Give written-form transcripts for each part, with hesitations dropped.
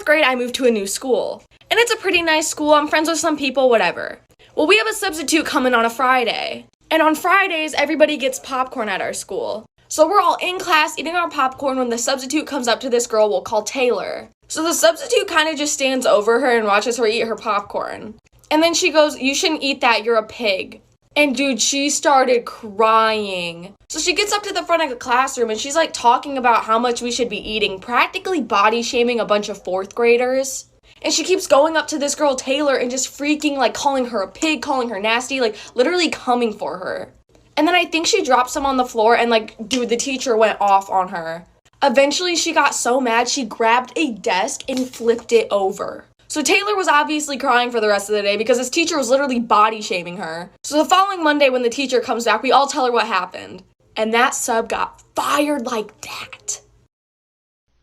4th grade, I moved to a new school. And it's a pretty nice school. I'm friends with some people, whatever. Well, we have a substitute coming on a Friday. And on Fridays, everybody gets popcorn at our school. So we're all in class eating our popcorn when the substitute comes up to this girl we'll call Taylor. So the substitute kind of just stands over her and watches her eat her popcorn. And then she goes, "You shouldn't eat that, you're a pig." And dude, she started crying. So she gets up to the front of the classroom and she's like talking about how much we should be eating, practically body shaming a bunch of 4th graders. And she keeps going up to this girl Taylor and just freaking like calling her a pig, calling her nasty, like literally coming for her. And then I think she dropped some on the floor and like, dude, the teacher went off on her. Eventually she got so mad she grabbed a desk and flipped it over. So Taylor was obviously crying for the rest of the day because this teacher was literally body shaming her. So the following Monday when the teacher comes back, we all tell her what happened. And that sub got fired like that.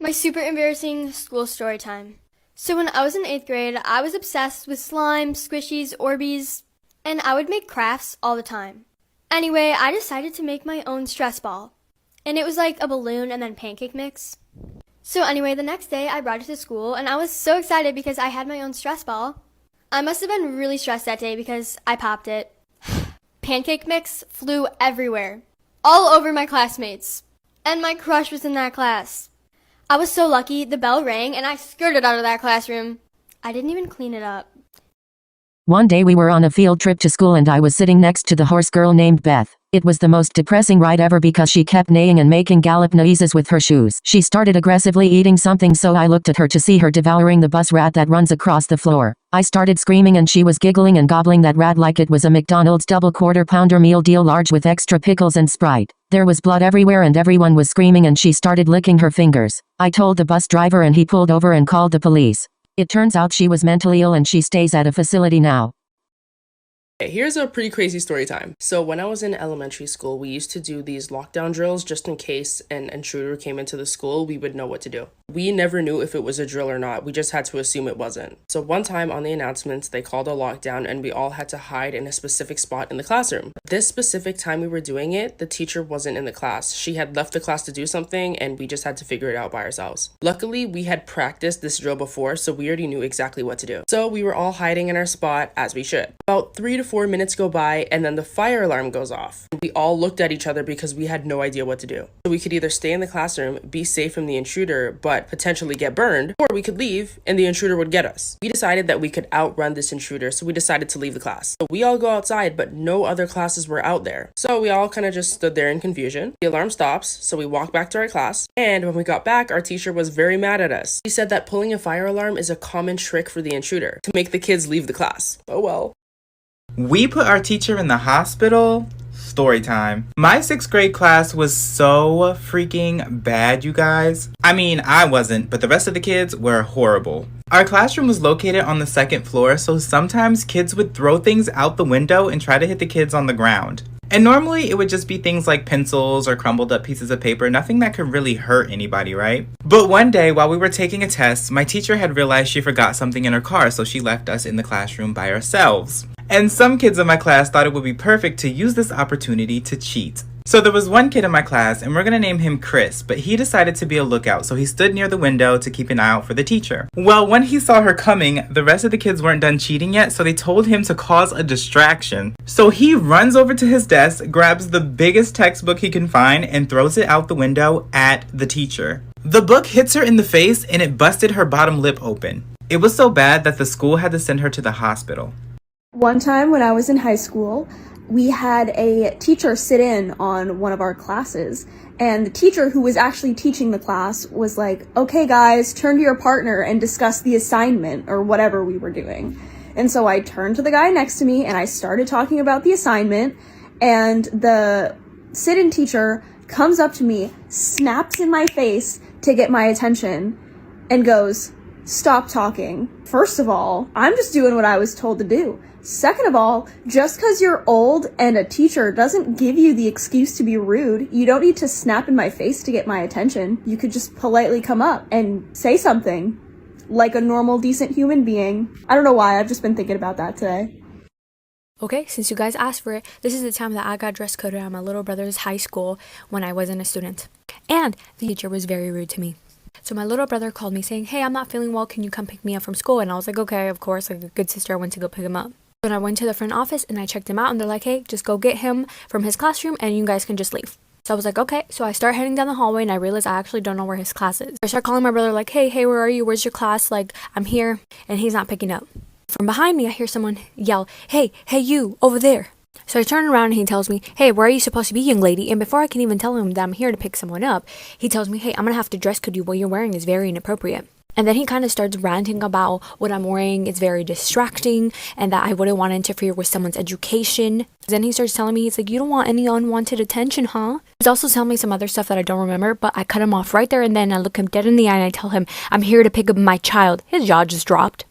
My super embarrassing school story time. So when I was in 8th grade, I was obsessed with slime, squishies, Orbeez, and I would make crafts all the time. Anyway, I decided to make my own stress ball. And it was like a balloon and then pancake mix. So anyway, the next day I brought it to school and I was so excited because I had my own stress ball. I must have been really stressed that day because I popped it. Pancake mix flew everywhere, all over my classmates. And my crush was in that class. I was so lucky, the bell rang and I skirted out of that classroom. I didn't even clean it up. One day we were on a field trip to school and I was sitting next to the horse girl named Beth. It was the most depressing ride ever because she kept neighing and making gallop noises with her shoes. She started aggressively eating something, so I looked at her to see her devouring the bus rat that runs across the floor. I started screaming and she was giggling and gobbling that rat like it was a McDonald's double quarter-pounder meal deal large with extra pickles and Sprite. There was blood everywhere and everyone was screaming and she started licking her fingers. I told the bus driver and he pulled over and called the police. It turns out she was mentally ill and she stays at a facility now. Here's a pretty crazy story time. So when I was in elementary school, we used to do these lockdown drills just in case an intruder came into the school, we would know what to do. We never knew if it was a drill or not. We just had to assume it wasn't. So one time on the announcements, they called a lockdown and we all had to hide in a specific spot in the classroom. This specific time we were doing it, the teacher wasn't in the class. She had left the class to do something and we just had to figure it out by ourselves. Luckily, we had practiced this drill before, so we already knew exactly what to do. So we were all hiding in our spot as we should. About 3 to 4 minutes go by and then the fire alarm goes off. We all looked at each other because we had no idea what to do. So we could either stay in the classroom, be safe from the intruder, but potentially get burned, or we could leave and the intruder would get us. We decided that we could outrun this intruder, so we decided to leave the class. So we all go outside, but no other classes were out there. So we all kind of just stood there in confusion. The alarm stops, so we walk back to our class, and when we got back, our teacher was very mad at us. He said that pulling a fire alarm is a common trick for the intruder to make the kids leave the class. Oh well. We put our teacher in the hospital. Story time. My 6th grade class was so freaking bad, you guys. I mean, I wasn't, but the rest of the kids were horrible. Our classroom was located on the 2nd floor, so sometimes kids would throw things out the window and try to hit the kids on the ground. And normally it would just be things like pencils or crumbled up pieces of paper, nothing that could really hurt anybody, right? But one day while we were taking a test, my teacher had realized she forgot something in her car, so she left us in the classroom by ourselves. And some kids in my class thought it would be perfect to use this opportunity to cheat. So there was one kid in my class, and we're gonna name him Chris, but he decided to be a lookout, so he stood near the window to keep an eye out for the teacher. Well, when he saw her coming, the rest of the kids weren't done cheating yet, so they told him to cause a distraction. So he runs over to his desk, grabs the biggest textbook he can find, and throws it out the window at the teacher. The book hits her in the face, and it busted her bottom lip open. It was so bad that the school had to send her to the hospital. One time when I was in high school, we had a teacher sit in on one of our classes, and the teacher who was actually teaching the class was like, "Okay guys, turn to your partner and discuss the assignment," or whatever we were doing. And so I turned to the guy next to me and I started talking about the assignment, and the sit-in teacher comes up to me, snaps in my face to get my attention, and goes, "Stop talking. First of all, I'm just doing what I was told to do. Second of all, just because you're old and a teacher doesn't give you the excuse to be rude. You don't need to snap in my face to get my attention. You could just politely come up and say something like a normal, decent human being." I don't know why, I've just been thinking about that today. Okay, since you guys asked for it, this is the time that I got dress coded at my little brother's high school when I wasn't a student. And the teacher was very rude to me. So my little brother called me saying, hey, I'm not feeling well. Can you come pick me up from school? And I was like, okay, of course. Like a good sister, I went to go pick him up. Then I went to the front office and I checked him out and they're like, hey, just go get him from his classroom and you guys can just leave. So I was like, okay. So I start heading down the hallway and I realize I actually don't know where his class is. I start calling my brother like, hey, where are you? Where's your class? Like, I'm here. And he's not picking up. From behind me, I hear someone yell, hey, you, over there. So I turn around and he tells me, hey, where are you supposed to be, young lady? And before I can even tell him that I'm here to pick someone up, he tells me, hey, I'm going to have to dress code you. What you're wearing is very inappropriate. And then he kind of starts ranting about what I'm wearing is very distracting and that I wouldn't want to interfere with someone's education. Then he starts telling me, he's like, you don't want any unwanted attention, huh? He's also telling me some other stuff that I don't remember, but I cut him off right there and then I look him dead in the eye and I tell him, I'm here to pick up my child. His jaw just dropped.